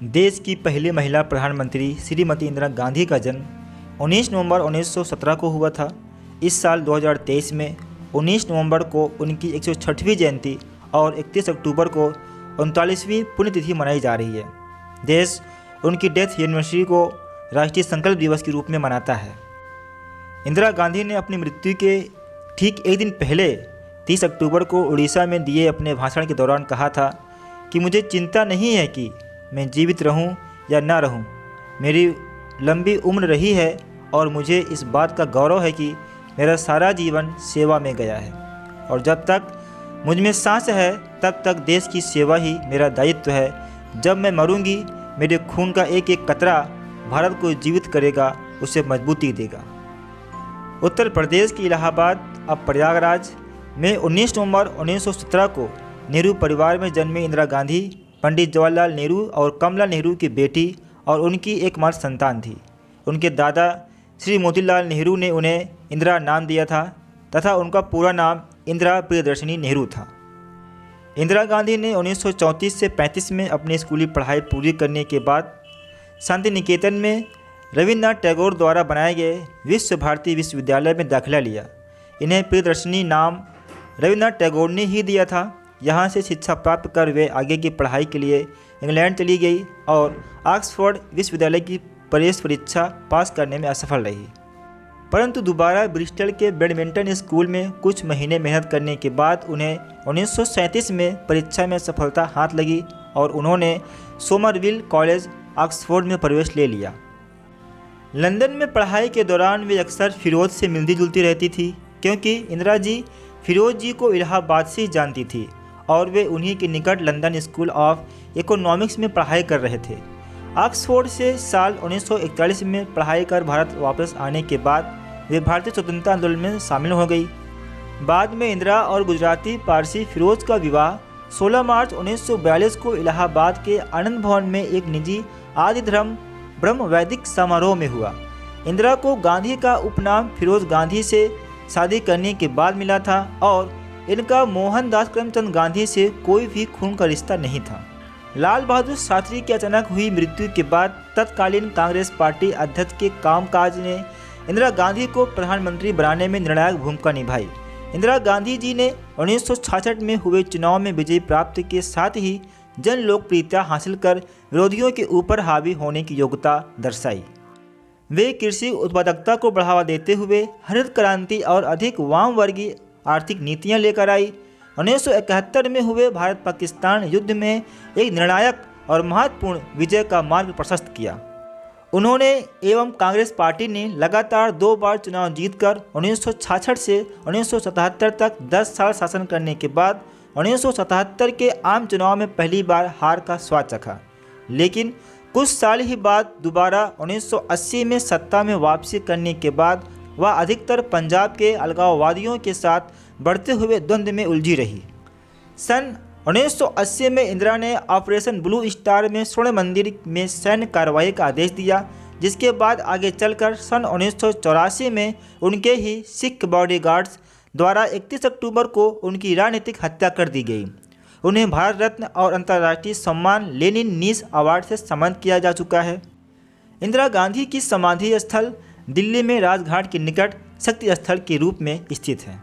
देश की पहली महिला प्रधानमंत्री श्रीमती इंदिरा गांधी का जन्म 19 नवंबर 1917 को हुआ था। इस साल 2023 में 19 नवंबर को उनकी 106वीं जयंती और 31 अक्टूबर को 39वीं पुण्यतिथि मनाई जा रही है। देश उनकी डेथ एनिवर्सरी को राष्ट्रीय संकल्प दिवस के रूप में मनाता है। इंदिरा गांधी ने अपनी मृत्यु के ठीक एक दिन पहले 30 अक्टूबर को उड़ीसा में दिए अपने भाषण के दौरान कहा था कि मुझे चिंता नहीं है कि मैं जीवित रहूं या ना रहूं। मेरी लंबी उम्र रही है और मुझे इस बात का गौरव है कि मेरा सारा जीवन सेवा में गया है और जब तक मुझ में सांस है तब तक देश की सेवा ही मेरा दायित्व है। जब मैं मरूंगी मेरे खून का एक एक कतरा भारत को जीवित करेगा, उसे मजबूती देगा। उत्तर प्रदेश के इलाहाबाद अब प्रयागराज में 19 नवंबर 1917 को नेहरू परिवार में जन्मे इंदिरा गांधी पंडित जवाहरलाल नेहरू और कमला नेहरू की बेटी और उनकी एकमात्र संतान थी। उनके दादा श्री मोतीलाल नेहरू ने उन्हें इंदिरा नाम दिया था तथा उनका पूरा नाम इंदिरा प्रियदर्शनी नेहरू था। इंदिरा गांधी ने 1934 से 35 में अपनी स्कूली पढ़ाई पूरी करने के बाद शांति निकेतन में रविन्द्रनाथ टैगोर द्वारा बनाए गए विश्व भारती विश्वविद्यालय में दाखिला लिया। इन्हें प्रियदर्शनी नाम रविन्द्रनाथ टैगोर ने ही दिया था। यहाँ से शिक्षा प्राप्त कर वे आगे की पढ़ाई के लिए इंग्लैंड चली गई और ऑक्सफोर्ड विश्वविद्यालय की प्रवेश परीक्षा पास करने में असफल रही, परंतु दोबारा ब्रिस्टल के बैडमिंटन स्कूल में कुछ महीने मेहनत करने के बाद उन्हें 1937 में परीक्षा में सफलता हाथ लगी और उन्होंने सोमरविल कॉलेज ऑक्सफोर्ड में प्रवेश ले लिया। लंदन में पढ़ाई के दौरान वे अक्सर फिरोज से मिलती जुलती रहती थी, क्योंकि इंदिरा जी फिरोज जी को इलाहाबाद से ही जानती थी और वे उन्हीं के निकट लंदन स्कूल ऑफ इकोनॉमिक्स में पढ़ाई कर रहे थे। ऑक्सफोर्ड से साल 1941 में पढ़ाई कर भारत वापस आने के बाद वे भारतीय स्वतंत्रता आंदोलन में शामिल हो गई। बाद में इंदिरा और गुजराती पारसी फिरोज का विवाह 16 मार्च 1942 को इलाहाबाद के आनंद भवन में एक निजी आदि धर्म ब्रह्म वैदिक समारोह में हुआ। इंदिरा को गांधी का उपनाम फिरोज गांधी से शादी करने के बाद मिला था और इनका मोहनदास करमचंद गांधी से कोई भी खून का रिश्ता नहीं था। लाल बहादुर शास्त्री की अचानक हुई मृत्यु के बाद तत्कालीन कांग्रेस पार्टी अध्यक्ष के कामकाज ने इंदिरा गांधी को प्रधानमंत्री बनाने में निर्णायक भूमिका निभाई। इंदिरा गांधी जी ने 1966 में हुए चुनाव में विजय प्राप्त के साथ ही जन लोकप्रियता हासिल कर विरोधियों के ऊपर हावी होने की योग्यता दर्शाई। वे कृषि उत्पादकता को बढ़ावा देते हुए हरित क्रांति और अधिक वाम वर्गीय आर्थिक नीतियां लेकर आई। 1971 में हुए भारत पाकिस्तान युद्ध में एक निर्णायक और महत्वपूर्ण विजय का मार्ग प्रशस्त किया। उन्होंने एवं कांग्रेस पार्टी ने लगातार 2 बार चुनाव जीतकर 1966 से 1977 तक 10 साल शासन करने के बाद 1977 के आम चुनाव में पहली बार हार का स्वाद चखा, लेकिन कुछ साल ही बाद दोबारा 1980 में सत्ता में वापसी करने के बाद वह अधिकतर पंजाब के अलगाववादियों के साथ बढ़ते हुए द्वंद्व में उलझी रही। सन 1980 में इंदिरा ने ऑपरेशन ब्लू स्टार में स्वर्ण मंदिर में सैन्य कार्रवाई का आदेश दिया, जिसके बाद आगे चलकर सन 1984 में उनके ही सिख बॉडीगार्ड्स द्वारा 31 अक्टूबर को उनकी राजनीतिक हत्या कर दी गई। उन्हें भारत रत्न और अंतर्राष्ट्रीय सम्मान लेनिन नीस अवार्ड से सम्मानित किया जा चुका है। इंदिरा गांधी की समाधि स्थल दिल्ली में राजघाट के निकट शक्ति स्थल के रूप में स्थित है।